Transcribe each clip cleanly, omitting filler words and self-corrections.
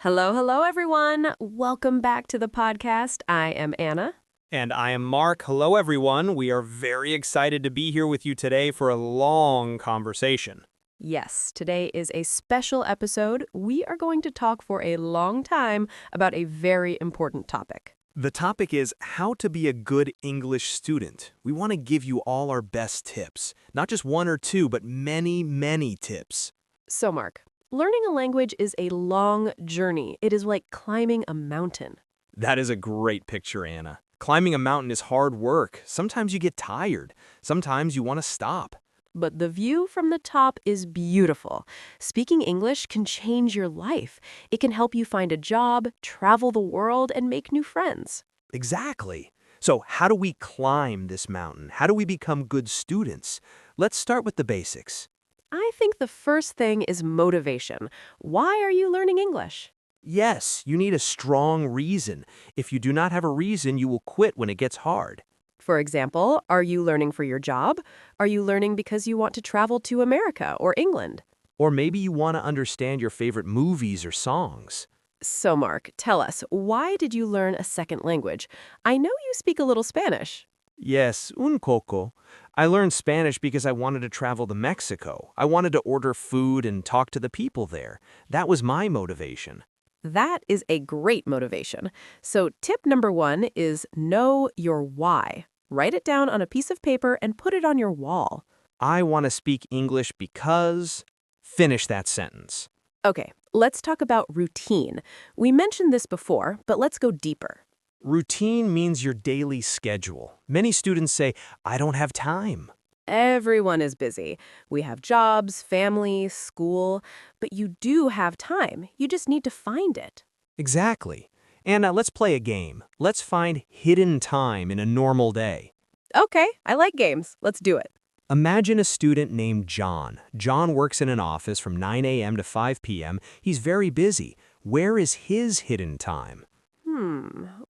Hello, hello, everyone. Welcome back to the podcast. I am Anna. And I am Mark. Hello, everyone. We are very excited to be here with you today for a long conversation. Yes, today is a special episode. We are going to talk for a long time about a very important topic. The topic is how to be a good English student. We want to give you all our best tips. Not just one or two, but many, many tips. So, Mark, learning a language is a long journey. It is like climbing a mountain. That is a great picture, Anna. Climbing a mountain is hard work. Sometimes you get tired. Sometimes you want to stop. But the view from the top is beautiful. Speaking English can change your life. It can help you find a job, travel the world, and make new friends. Exactly. So how do we climb this mountain? How do we become good students? Let's start with the basics. I think the first thing is motivation. Why are you learning English? Yes, you need a strong reason. If you do not have a reason, you will quit when it gets hard. For example, are you learning for your job? Are you learning because you want to travel to America or England? Or maybe you want to understand your favorite movies or songs. So, Mark, tell us, why did you learn a second language? I know you speak a little Spanish. Yes, un poco. I learned Spanish because I wanted to travel to Mexico. I wanted to order food and talk to the people there. That was my motivation. That is a great motivation. So, tip number 1 is know your why. Write it down on a piece of paper and put it on your wall. I want to speak English because... Finish that sentence. Okay, let's talk about routine. We mentioned this before, but let's go deeper. Routine means your daily schedule. Many students say, I don't have time. Everyone is busy. We have jobs, family, school, but you do have time. You just need to find it. Exactly. Anna, let's play a game. Let's find hidden time in a normal day. Okay, I like games. Let's do it. Imagine a student named John. John works in an office from 9 a.m. to 5 p.m. He's very busy. Where is his hidden time?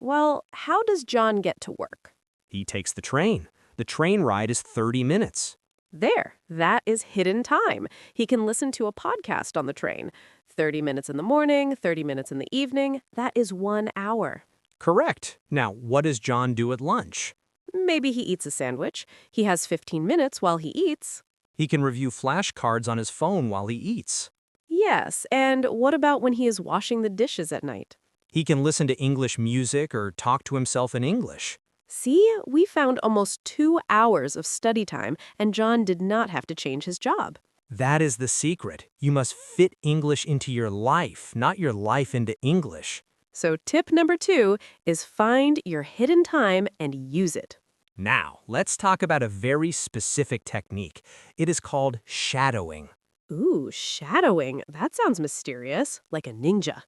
Well, how does John get to work? He takes the train. The train ride is 30 minutes. That is hidden time. He can listen to a podcast on the train. 30 minutes in the morning, 30 minutes in the evening, that is 1 hour. Correct. Now, what does John do at lunch? Maybe he eats a sandwich. He has 15 minutes while he eats. He can review flashcards on his phone while he eats. Yes, and what about when he is washing the dishes at night? He can listen to English music or talk to himself in English. See, we found almost 2 hours of study time, and John did not have to change his job. That is the secret. You must fit English into your life, not your life into English. So tip number 2 is find your hidden time and use it. Now, let's talk about a very specific technique. It is called shadowing. Ooh, shadowing. That sounds mysterious, like a ninja.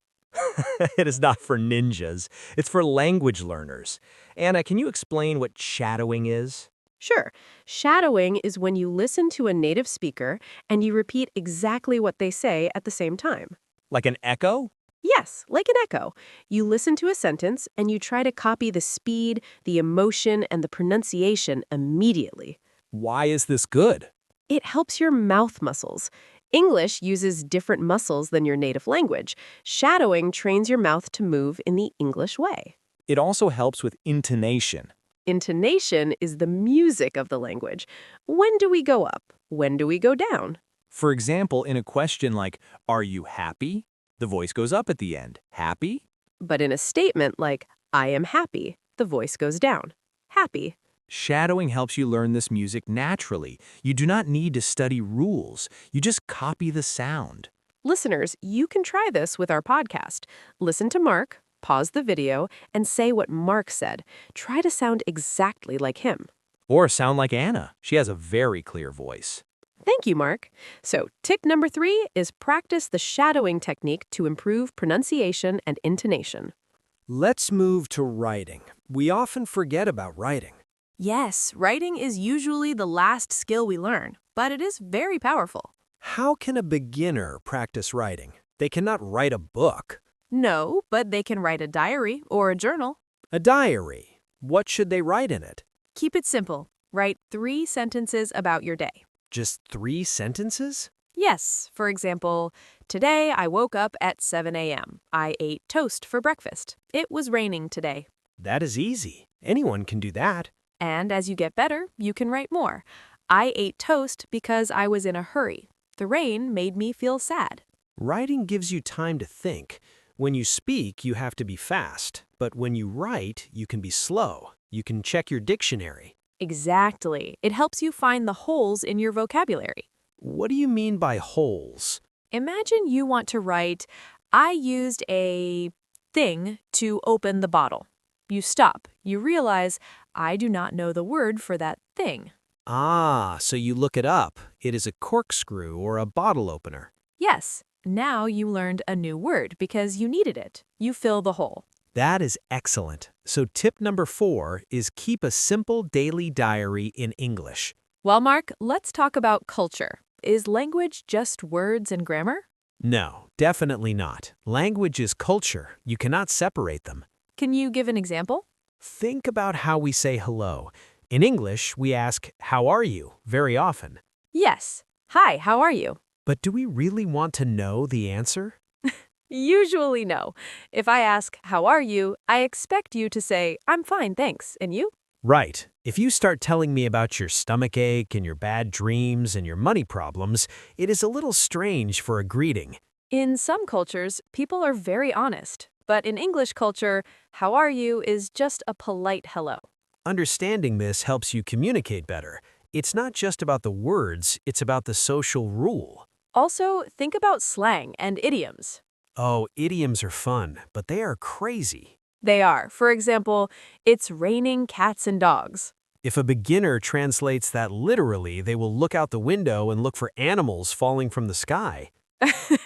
It is not for ninjas. It's for language learners. Anna, can you explain what shadowing is? Sure. Shadowing is when you listen to a native speaker and you repeat exactly what they say at the same time. Like an echo? Yes, like an echo. You listen to a sentence and you try to copy the speed, the emotion, and the pronunciation immediately. Why is this good? It helps your mouth muscles. English uses different muscles than your native language. Shadowing trains your mouth to move in the English way. It also helps with intonation. Intonation is the music of the language. When do we go up? When do we go down? For example, in a question like, are you happy? The voice goes up at the end. Happy? But in a statement like, I am happy, the voice goes down. Happy. Shadowing helps you learn this music naturally. You do not need to study rules. You just copy the sound. Listeners, you can try this with our podcast. Listen to Mark, pause the video, and say what Mark said. Try to sound exactly like him. Or sound like Anna. She has a very clear voice. Thank you, Mark. So, tip number 3 is practice the shadowing technique to improve pronunciation and intonation. Let's move to writing. We often forget about writing. Yes, writing is usually the last skill we learn, but it is very powerful. How can a beginner practice writing? They cannot write a book. No, but they can write a diary or a journal. A diary. What should they write in it? Keep it simple. Write 3 sentences about your day. Just 3 sentences? Yes, for example, today I woke up at 7 a.m. I ate toast for breakfast. It was raining today. That is easy. Anyone can do that. And as you get better, you can write more. I ate toast because I was in a hurry. The rain made me feel sad. Writing gives you time to think. When you speak, you have to be fast. But when you write, you can be slow. You can check your dictionary. Exactly. It helps you find the holes in your vocabulary. What do you mean by holes? Imagine you want to write, I used a thing to open the bottle. You stop. You realize, I do not know the word for that thing. Ah, so you look it up. It is a corkscrew or a bottle opener. Yes, now you learned a new word because you needed it. You fill the hole. That is excellent. So tip number 4 is keep a simple daily diary in English. Well, Mark, let's talk about culture. Is language just words and grammar? No, definitely not. Language is culture. You cannot separate them. Can you give an example? Think about how we say hello. In English, we ask, "How are you?" very often. Yes. Hi, how are you? But do we really want to know the answer? Usually no. If I ask, how are you, I expect you to say, I'm fine, thanks. And you? Right. If you start telling me about your stomach ache and your bad dreams and your money problems, it is a little strange for a greeting. In some cultures, people are very honest. But in English culture, how are you is just a polite hello. Understanding this helps you communicate better. It's not just about the words, it's about the social rule. Also, think about slang and idioms. Oh, idioms are fun, but they are crazy. They are. For example, it's raining cats and dogs. If a beginner translates that literally, they will look out the window and look for animals falling from the sky.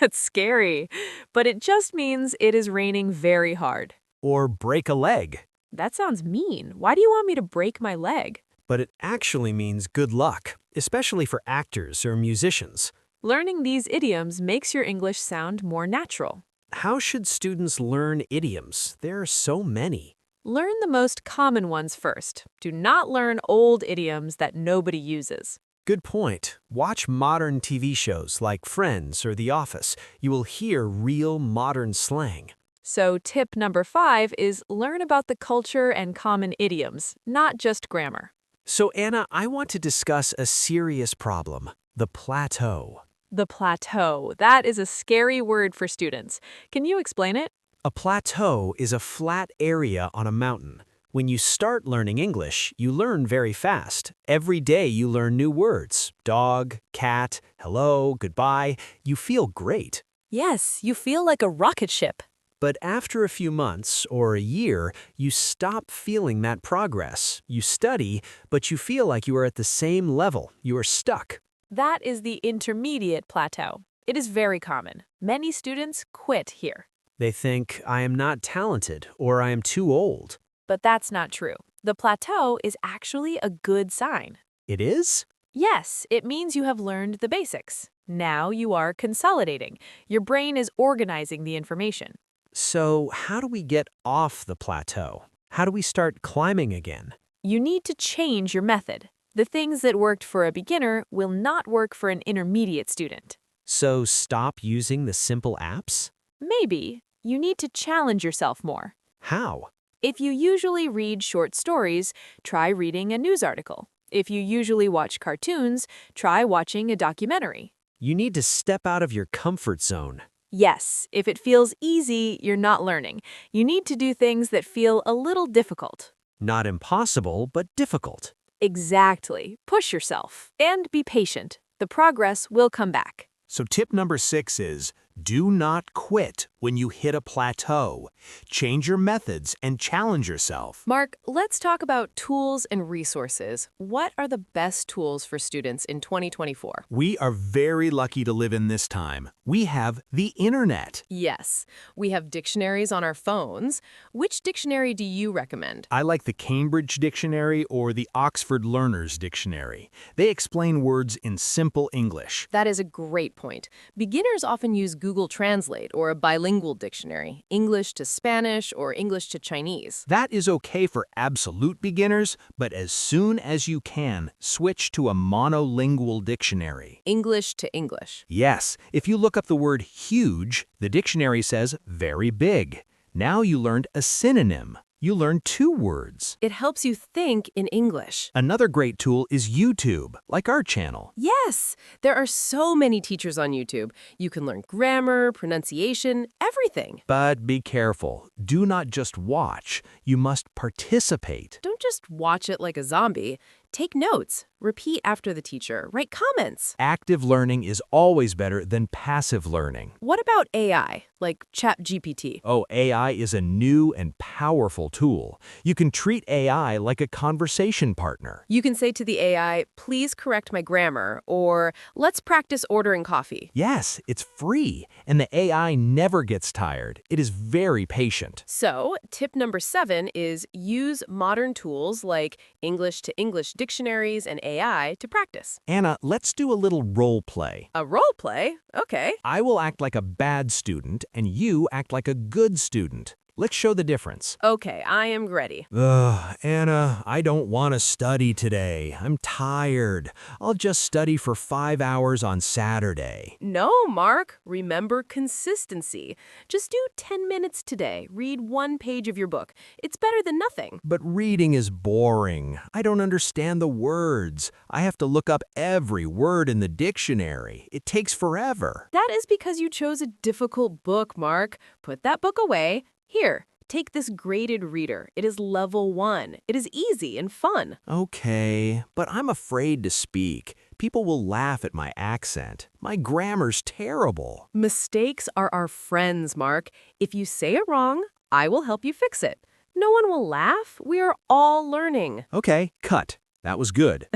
That's scary. But it just means it is raining very hard. Or break a leg. That sounds mean. Why do you want me to break my leg? But it actually means good luck, especially for actors or musicians. Learning these idioms makes your English sound more natural. How should students learn idioms? There are so many. Learn the most common ones first. Do not learn old idioms that nobody uses. Good point. Watch modern TV shows like Friends or The Office. You will hear real modern slang. So tip number 5 is learn about the culture and common idioms, not just grammar. So Anna, I want to discuss a serious problem, the plateau. The plateau. That is a scary word for students. Can you explain it? A plateau is a flat area on a mountain. When you start learning English, you learn very fast. Every day you learn new words. Dog, cat, hello, goodbye. You feel great. Yes, you feel like a rocket ship. But after a few months or a year, you stop feeling that progress. You study, but you feel like you are at the same level. You are stuck. That is the intermediate plateau. It is very common. Many students quit here. They think, I am not talented or I am too old. But that's not true. The plateau is actually a good sign. It is? Yes, it means you have learned the basics. Now you are consolidating. Your brain is organizing the information. So how do we get off the plateau? How do we start climbing again? You need to change your method. The things that worked for a beginner will not work for an intermediate student. So stop using the simple apps? Maybe. You need to challenge yourself more. How? If you usually read short stories, try reading a news article. If you usually watch cartoons, try watching a documentary. You need to step out of your comfort zone. Yes, if it feels easy, you're not learning. You need to do things that feel a little difficult. Not impossible, but difficult. Exactly. Push yourself and be patient. The progress will come back. So tip number 6 is, do not quit when you hit a plateau. Change your methods and challenge yourself. Mark, let's talk about tools and resources. What are the best tools for students in 2024? We are very lucky to live in this time. We have the internet. Yes, we have dictionaries on our phones. Which dictionary do you recommend? I like the Cambridge Dictionary or the Oxford Learner's Dictionary. They explain words in simple English. That is a great point. Beginners often use Google Translate or a bilingual dictionary, English to Spanish or English to Chinese. That is okay for absolute beginners, but as soon as you can, switch to a monolingual dictionary. English to English. Yes, if you look up the word huge, the dictionary says very big. Now you learned a synonym. You learned 2 words. It helps you think in English. Another great tool is YouTube, like our channel. Yes, there are so many teachers on YouTube. You can learn grammar, pronunciation, everything. But be careful. Do not just watch. You must participate. Don't just watch it like a zombie. Take notes. Repeat after the teacher. Write comments. Active learning is always better than passive learning. What about AI, like ChatGPT? Oh, AI is a new and powerful tool. You can treat AI like a conversation partner. You can say to the AI, please correct my grammar, or let's practice ordering coffee. Yes, it's free, and the AI never gets tired. It is very patient. So, tip number 7 is use modern tools like English to English dictionaries and AI to practice. Anna, let's do a little role play. A role play? Okay. I will act like a bad student, and you act like a good student. Let's show the difference. Okay, I am ready. Ugh, Anna, I don't want to study today. I'm tired. I'll just study for 5 hours on Saturday. No, Mark. Remember consistency. Just do 10 minutes today. Read 1 page of your book. It's better than nothing. But reading is boring. I don't understand the words. I have to look up every word in the dictionary. It takes forever. That is because you chose a difficult book, Mark. Put that book away. Here, take this graded reader. It is level 1. It is easy and fun. Okay, but I'm afraid to speak. People will laugh at my accent. My grammar's terrible. Mistakes are our friends, Mark. If you say it wrong, I will help you fix it. No one will laugh. We are all learning. Okay, cut. That was good.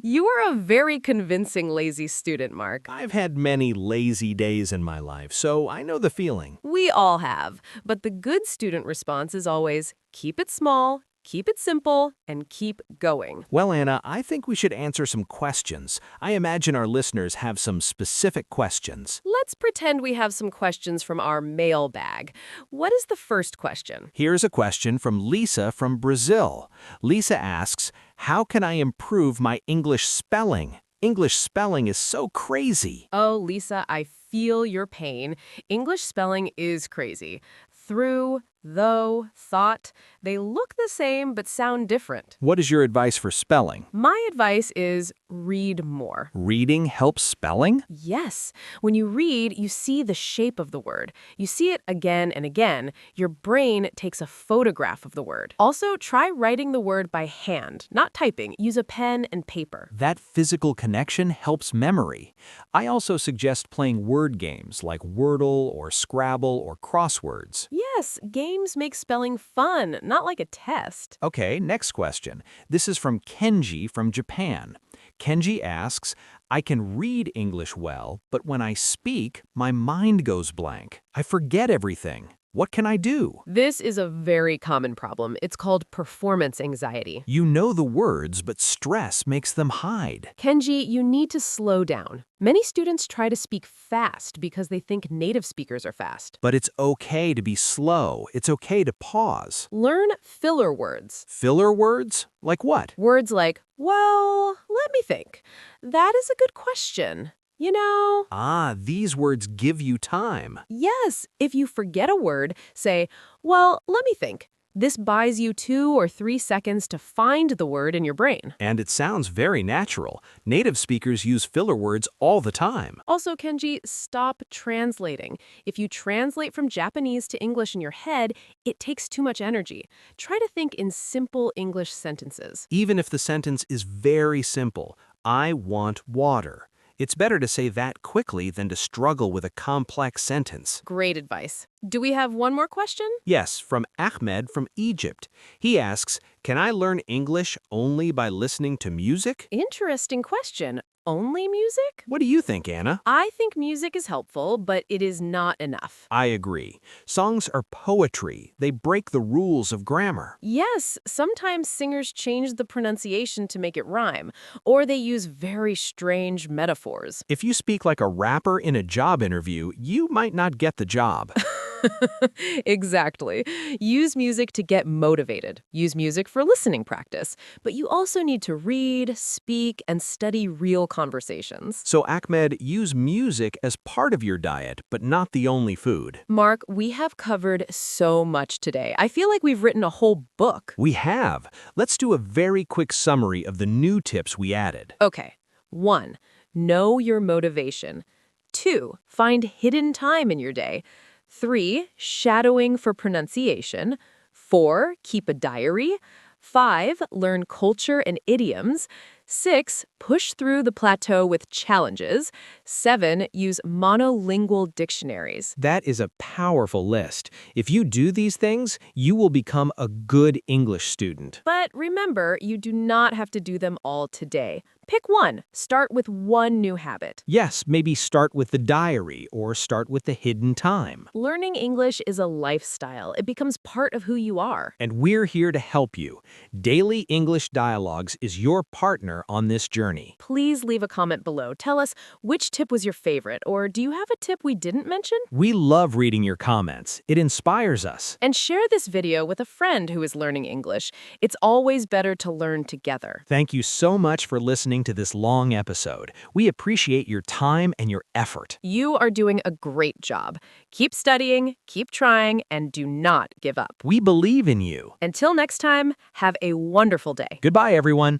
You are a very convincing lazy student, Mark. I've had many lazy days in my life, so I know the feeling. We all have. But the good student response is always keep it small, keep it simple, and keep going. Well, Anna, I think we should answer some questions. I imagine our listeners have some specific questions. Let's pretend we have some questions from our mailbag. What is the first question? Here's a question from Lisa from Brazil. Lisa asks, how can I improve my English spelling? English spelling is so crazy. Oh, Lisa, I feel your pain. English spelling is crazy. Through, though, thought, they look the same but sound different. What is your advice for spelling? My advice is read more. Reading helps spelling? Yes. When you read, you see the shape of the word. You see it again and again. Your brain takes a photograph of the word. Also, try writing the word by hand, not typing. Use a pen and paper. That physical connection helps memory. I also suggest playing word games like Wordle or Scrabble or crosswords. Yes, games make spelling fun, not like a test. Okay, next question. This is from Kenji from Japan. Kenji asks, I can read English well, but when I speak, my mind goes blank. I forget everything. What can I do? This is a very common problem. It's called performance anxiety. You know the words, but stress makes them hide. Kenji, you need to slow down. Many students try to speak fast because they think native speakers are fast. But it's okay to be slow. It's okay to pause. Learn filler words. Filler words? Like what? Words like, well, let me think. That is a good question. You know. Ah, these words give you time. Yes, if you forget a word, say, well, let me think. This buys you 2 or 3 seconds to find the word in your brain. And it sounds very natural. Native speakers use filler words all the time. Also, Kenji, stop translating. If you translate from Japanese to English in your head, it takes too much energy. Try to think in simple English sentences. Even if the sentence is very simple, I want water. It's better to say that quickly than to struggle with a complex sentence. Great advice. Do we have one more question? Yes, from Ahmed from Egypt. He asks, can I learn English only by listening to music? Interesting question. Only music? What do you think, Anna? I think music is helpful, but it is not enough. I agree. Songs are poetry. They break the rules of grammar. Yes, sometimes singers change the pronunciation to make it rhyme, or they use very strange metaphors. If you speak like a rapper in a job interview, you might not get the job. Exactly. Use music to get motivated. Use music for listening practice. But you also need to read, speak, and study real conversations. So, Ahmed, use music as part of your diet, but not the only food. Mark, we have covered so much today. I feel like we've written a whole book. We have. Let's do a very quick summary of the new tips we added. Okay. 1. Know your motivation. 2. Find hidden time in your day. 3. Shadowing for pronunciation. 4. Keep a diary. 5. Learn culture and idioms. 6. Push through the plateau with challenges. 7. Use monolingual dictionaries. That is a powerful list. If you do these things, you will become a good English student. But remember, you do not have to do them all today. Pick one. Start with one new habit. Yes, maybe start with the diary or start with the hidden time. Learning English is a lifestyle. It becomes part of who you are. And we're here to help you. Daily English Dialogues is your partner on this journey. Please leave a comment below. Tell us which tip was your favorite, or do you have a tip we didn't mention? We love reading your comments. It inspires us. And share this video with a friend who is learning English. It's always better to learn together. Thank you so much for listening to this long episode. We appreciate your time and your effort. You are doing a great job. Keep studying, keep trying, and do not give up. We believe in you. Until next time, have a wonderful day. Goodbye, everyone.